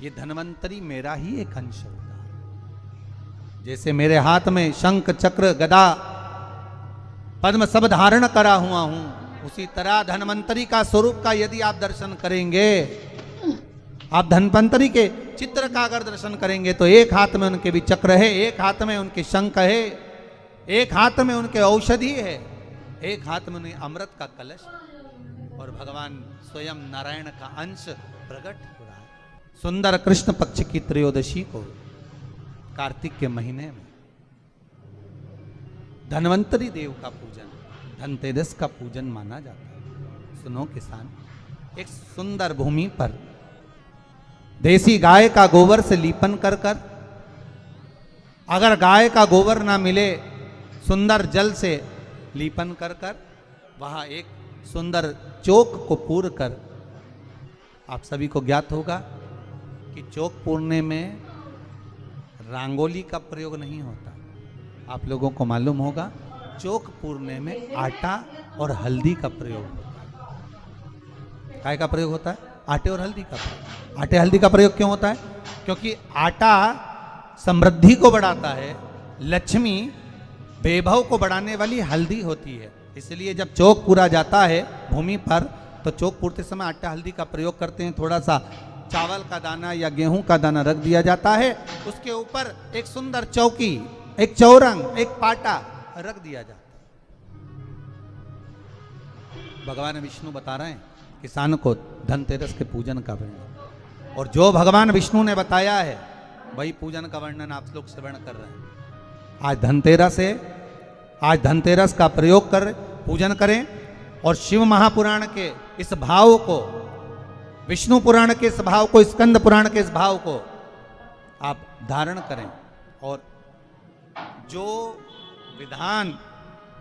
ये धन्वंतरी मेरा ही एक अंश होता है। जैसे मेरे हाथ में शंख चक्र गदा पद्म सब धारण करा हुआ हूं, उसी तरह धन्वंतरी का स्वरूप का यदि आप दर्शन करेंगे, आप धन्वंतरी के चित्र का अगर दर्शन करेंगे तो एक हाथ में उनके भी चक्र है, एक हाथ में उनके शंख है, एक हाथ में उनके औषधि है, एक हाथ में उन्हें अमृत का कलश है, और भगवान स्वयं नारायण का अंश प्रकट हो रहा है। सुंदर कृष्ण पक्ष की त्रयोदशी को कार्तिक के महीने में धन्वंतरी देव का पूजन, धनतेरस का पूजन माना जाता है। सुनो किसान, एक सुंदर भूमि पर देसी गाय का गोबर से लीपन कर कर, अगर गाय का गोबर ना मिले सुंदर जल से लीपन कर कर, वहां एक सुंदर चौक को पूर कर, आप सभी को ज्ञात होगा कि चौक पूरने में रंगोली का प्रयोग नहीं होता। आप लोगों को मालूम होगा चौक पूरने में आटा और हल्दी का प्रयोग होता है। काय का प्रयोग होता है? आटे और हल्दी का प्रयोग। आटे हल्दी का प्रयोग क्यों होता है? क्योंकि आटा समृद्धि को बढ़ाता है, लक्ष्मी वैभव को बढ़ाने वाली हल्दी होती है। इसलिए जब चौक पूरा जाता है भूमि पर, तो चौक पूरते समय आटा हल्दी का प्रयोग करते हैं। थोड़ा सा चावल का दाना या गेहूं का दाना रख दिया जाता है, उसके ऊपर एक सुंदर चौकी, एक चौरंग, एक पाटा रख दिया जाता है। भगवान विष्णु बता रहे हैं किसान को धनतेरस के पूजन का वर्णन, और जो भगवान विष्णु ने बताया है वही पूजन का वर्णन आप लोग श्रवण कर रहे हैं। आज धनतेरस का प्रयोग कर पूजन करें, और शिव महापुराण के इस भाव को, विष्णु पुराण के इस भाव को, स्कंद पुराण के इस भाव को आप धारण करें, और जो विधान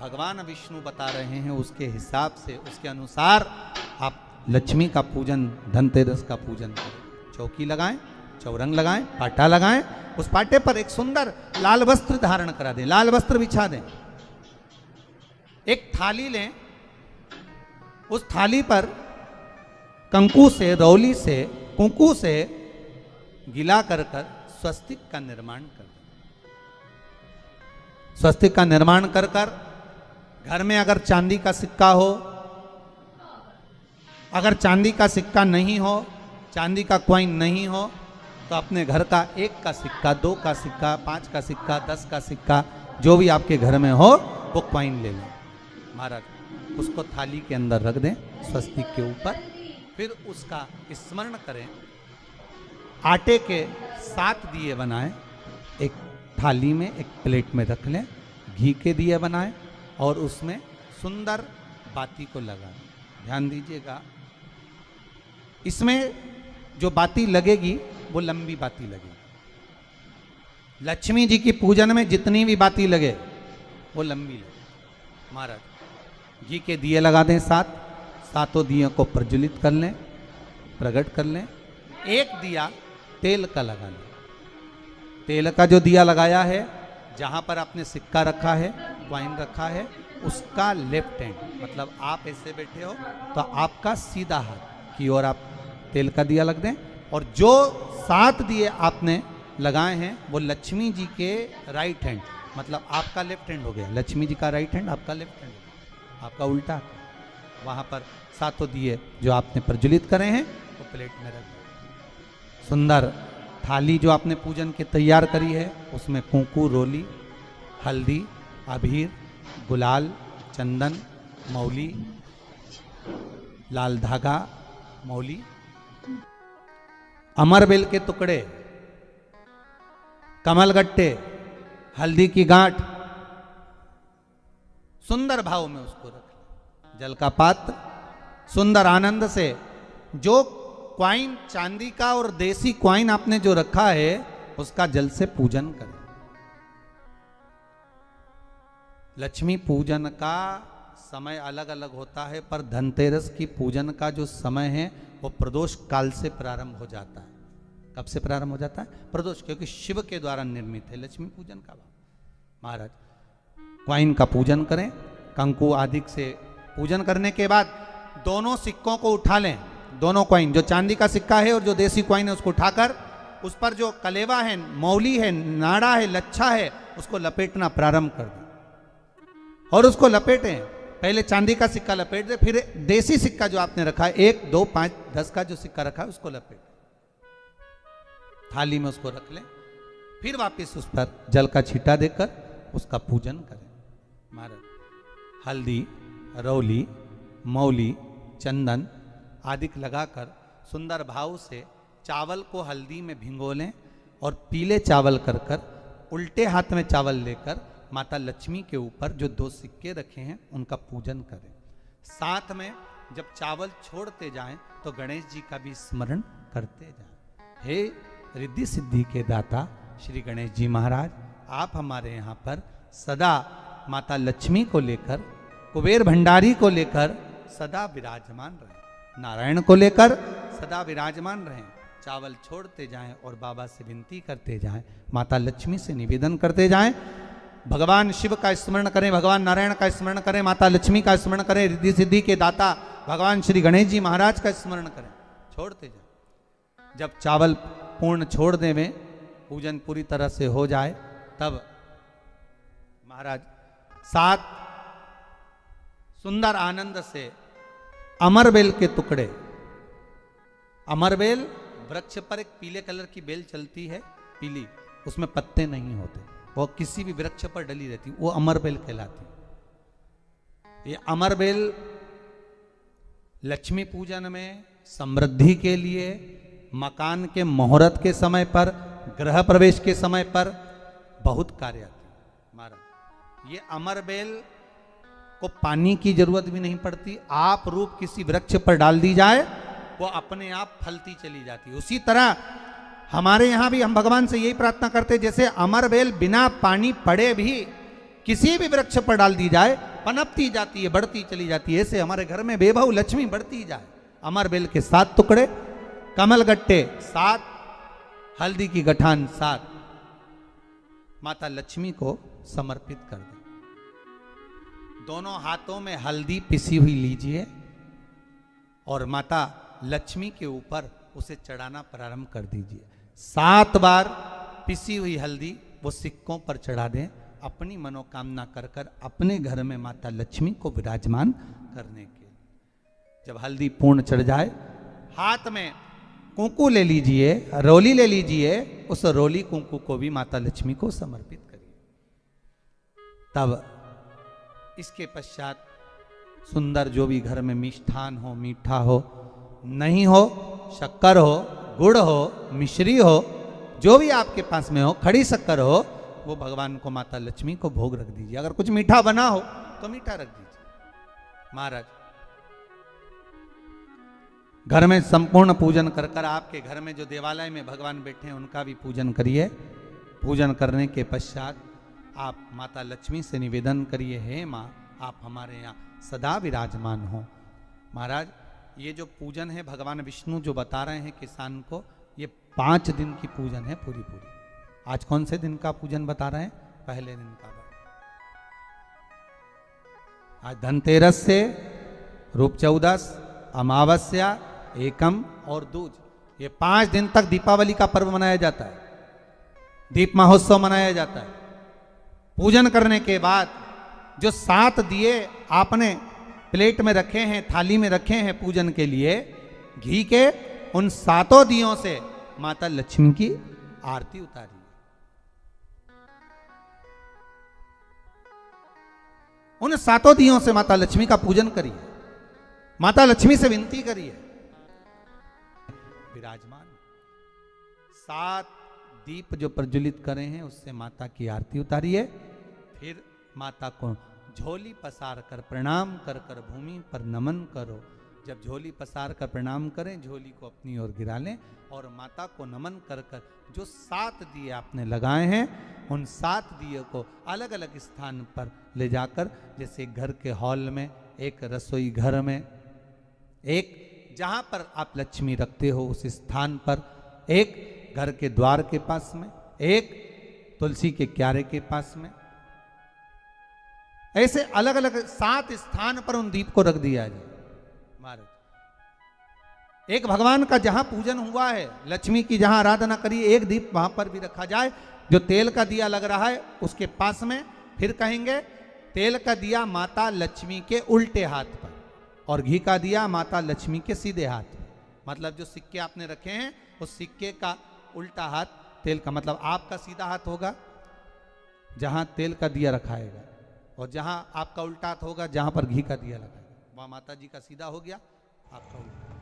भगवान विष्णु बता रहे हैं उसके हिसाब से, उसके अनुसार आप लक्ष्मी का पूजन, धनतेरस का पूजन करें। चौकी लगाएं, चौरंग लगाएं, पाटा लगाएं, उस पाटे पर एक सुंदर लाल वस्त्र धारण करा दें, लाल वस्त्र बिछा दें। एक थाली लें, उस थाली पर कंकु से, रौली से, कुंकू से गिला कर कर स्वस्तिक का निर्माण कर दें। स्वस्तिक का निर्माण कर कर घर में अगर चांदी का सिक्का हो, अगर चांदी का सिक्का नहीं हो, चांदी का कॉइन नहीं हो, तो अपने घर का 1 का सिक्का, 2 का सिक्का, 5 का सिक्का, 10 का सिक्का, जो भी आपके घर में हो वो कॉइन ले लें महाराज, उसको थाली के अंदर रख दें स्वस्तिक के ऊपर। फिर उसका स्मरण करें, आटे के 7 दिए बनाएं, एक थाली में, एक प्लेट में रख लें, घी के दिए बनाएं और उसमें सुंदर बाती को लगाएं। ध्यान दीजिएगा, इसमें जो बाती लगेगी वो लंबी बाती लगेगी। लक्ष्मी जी की पूजन में जितनी भी बाती लगे वो लंबी लगे। महाराज घी के दिए लगा दें 7, सातों दियों को प्रज्वलित कर लें, प्रकट कर लें। एक दिया तेल का लगा लें। तेल का जो दिया लगाया है, जहां पर आपने सिक्का रखा है, कॉइन रखा है, उसका लेफ्ट हैंड, मतलब आप ऐसे बैठे हो तो आपका सीधा हाथ की ओर आप तेल का दिया लग दें। और जो 7 दिए आपने लगाए हैं वो लक्ष्मी जी के राइट हैंड, मतलब आपका लेफ्ट हैंड हो गया, लक्ष्मी जी का राइट हैंड, आपका लेफ्ट हैंड, आपका उल्टा। वहां पर 7 दिए जो आपने प्रज्वलित करे हैं वो प्लेट में रख दें। सुंदर थाली जो आपने पूजन के तैयार करी है, उसमें कुंकू, रोली, हल्दी, अबीर, गुलाल, चंदन, मौली, लाल धागा, मौली, अमरबेल के टुकड़े, कमलगट्टे, हल्दी की गांठ, सुंदर भाव में उसको रख लें। जल का पात्र सुंदर आनंद से, जो क्वाइन चांदी का और देसी क्वाइन आपने जो रखा है उसका जल से पूजन करें। लक्ष्मी पूजन का समय अलग अलग होता है, पर धनतेरस की पूजन का जो समय है वो प्रदोष काल से प्रारंभ हो जाता है। कब से प्रारंभ हो जाता है? प्रदोष, क्योंकि शिव के द्वारा निर्मित है लक्ष्मी पूजन का भाव। महाराज क्वाइन का पूजन करें, कंकु आदि से पूजन करने के बाद दोनों सिक्कों को उठा लें, दोनों क्वाइन, जो चांदी का सिक्का है और जो देसी क्वाइन है उसको उठाकर उस पर जो कलेवा है, मौली है, नाड़ा है, लच्छा है, उसको लपेटना प्रारंभ कर दो और उसको लपेटें। पहले चांदी का सिक्का लपेट दे, फिर देसी सिक्का जो आपने रखा है 1, 2, 5, 10 का जो सिक्का रखा है उसको लपेट थाली में उसको रख लें। फिर वापस उस पर जल का छींटा देकर उसका पूजन करें। महाराज हल्दी, रौली, मौली, चंदन आदि लगाकर सुंदर भाव से चावल को हल्दी में भिगो लें और पीले चावल कर कर उल्टे हाथ में चावल लेकर माता लक्ष्मी के ऊपर जो 2 सिक्के रखे हैं उनका पूजन करें। साथ में जब चावल छोड़ते जाएं तो गणेश जी का भी स्मरण करते जाएं। हे रिद्धि सिद्धि के दाता श्री गणेश जी महाराज, आप हमारे यहाँ पर सदा माता लक्ष्मी को लेकर, कुबेर भंडारी को लेकर सदा विराजमान रहें, नारायण को लेकर सदा विराजमान रहें। चावल छोड़ते जाएं और बाबा से विनती करते जाएं, माता लक्ष्मी से निवेदन करते जाएं। भगवान शिव का स्मरण करें, भगवान नारायण का स्मरण करें, माता लक्ष्मी का स्मरण करें, रिद्धि सिद्धि के दाता भगवान श्री गणेश जी महाराज का स्मरण करें, छोड़ते जाएं। जब चावल पूर्ण छोड़ देवें, पूजन पूरी तरह से हो जाए, तब महाराज 7 सुंदर आनंद से अमरबेल के टुकड़े, अमरबेल वृक्ष पर एक पीले कलर की बेल चलती है, पीली, उसमें पत्ते नहीं होते, वो किसी भी वृक्ष पर डली रहती, वो अमरबेल कहलाती। ये अमरबेल लक्ष्मी पूजन में, समृद्धि के लिए, मकान के मुहूर्त के समय पर, गृह प्रवेश के समय पर बहुत कार्य आती है। महाराज ये अमरबेल को पानी की जरूरत भी नहीं पड़ती, आप रूप किसी वृक्ष पर डाल दी जाए वो अपने आप फलती चली जाती है। उसी तरह हमारे यहाँ भी हम भगवान से यही प्रार्थना करते, जैसे अमरबेल बिना पानी पड़े भी किसी भी वृक्ष पर डाल दी जाए पनपती जाती है, बढ़ती चली जाती है। ऐसे हमारे घर में बेभव लक्ष्मी बढ़ती जाए। अमरबेल के 7 टुकड़े, कमल गट्टे 7, हल्दी की गठान 7 माता लक्ष्मी को समर्पित कर दें। दोनों हाथों में हल्दी पिसी हुई लीजिए और माता लक्ष्मी के ऊपर उसे चढ़ाना प्रारंभ कर दीजिए। 7 बार पिसी हुई हल्दी वो सिक्कों पर चढ़ा दें, अपनी मनोकामना कर कर अपने घर में माता लक्ष्मी को विराजमान करने के। जब हल्दी पूर्ण चढ़ जाए, हाथ में कुंकू ले लीजिए, रोली ले लीजिए, उस रोली कुंकू को भी माता लक्ष्मी को समर्पित करिए। तब इसके पश्चात सुंदर जो भी घर में मिष्ठान हो, मीठा हो, नहीं हो शक्कर हो, गुड़ हो, मिश्री हो, जो भी आपके पास में हो, खड़ी शक्कर हो, वो भगवान को, माता लक्ष्मी को भोग रख दीजिए। अगर कुछ मीठा बना हो तो मीठा रख दीजिए। महाराज घर में संपूर्ण पूजन कर कर आपके घर में जो देवालय में भगवान बैठे हैं उनका भी पूजन करिए। पूजन करने के पश्चात आप माता लक्ष्मी से निवेदन करिए, हे माँ आप हमारे यहाँ सदा विराजमान हो। महाराज ये जो पूजन है भगवान विष्णु जो बता रहे हैं किसान को, ये 5 दिन की पूजन है पूरी। आज कौन से दिन का पूजन बता रहे हैं? पहले दिन का। आज धनतेरस से रूप चौदस, अमावस्या, एकम और दूज, ये 5 दिन तक दीपावली का पर्व मनाया जाता है, दीप महोत्सव मनाया जाता है। पूजन करने के बाद जो 7 दिए आपने प्लेट में रखे हैं, थाली में रखे हैं पूजन के लिए घी के, उन 7 दियों से माता लक्ष्मी की आरती उतारी। उन 7 दियों से माता लक्ष्मी का पूजन करिए, माता लक्ष्मी से विनती करिए विराजमान। 7 दीप जो प्रज्वलित करे हैं उससे माता की आरती उतारिए। फिर माता को झोली पसार कर प्रणाम कर कर भूमि पर नमन करो। जब झोली पसार कर प्रणाम करें, झोली को अपनी ओर गिरा लें और माता को नमन कर कर जो 7 दिए आपने लगाए हैं उन 7 दिए को अलग अलग स्थान पर ले जाकर, जैसे घर के हॉल में, एक रसोई घर में, एक जहां पर आप लक्ष्मी रखते हो उस स्थान पर, एक घर के द्वार के पास में, एक तुलसी के क्यारे के पास में, ऐसे अलग अलग 7 स्थान पर उन दीप को रख दिया जाए। महाराज एक भगवान का जहां पूजन हुआ है, लक्ष्मी की जहां आराधना करिए, एक दीप वहां पर भी रखा जाए। जो तेल का दिया लग रहा है उसके पास में फिर कहेंगे तेल का दिया माता लक्ष्मी के उल्टे हाथ पर और घी का दिया माता लक्ष्मी के सीधे हाथ पर। मतलब जो सिक्के आपने रखे हैं उस सिक्के का उल्टा हाथ तेल का, मतलब आपका सीधा हाथ होगा जहां तेल का दिया रखाएगा, और जहां आपका उल्टा हाथ होगा जहां पर घी का दिया लगाएगा, वहां माता जी का सीधा हो गया, आपका उल्टा।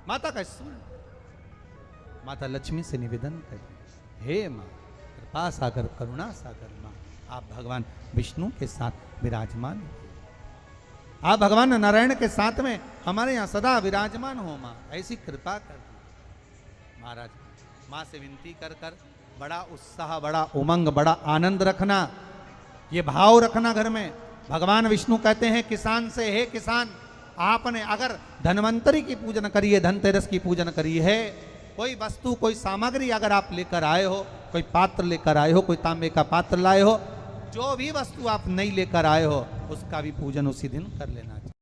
माता का स्मरण, माता लक्ष्मी से निवेदन करें, हे मां कृपा सागर करुणा सागर मां, आप भगवान विष्णु के साथ विराजमान हो, आप भगवान नारायण के साथ में हमारे यहाँ सदा विराजमान हो मां, ऐसी कृपा कर दी। महाराज मां से विनती कर कर बड़ा उत्साह, बड़ा उमंग, बड़ा आनंद रखना, ये भाव रखना घर में। भगवान विष्णु कहते हैं किसान से, हे किसान आपने अगर धन्वंतरी की पूजन करी है, धनतेरस की पूजन करी है, कोई वस्तु कोई सामग्री अगर आप लेकर आए हो, कोई पात्र लेकर आए हो, कोई तांबे का पात्र लाए हो, जो भी वस्तु आप नहीं लेकर आए हो उसका भी पूजन उसी दिन कर लेना चाहिए।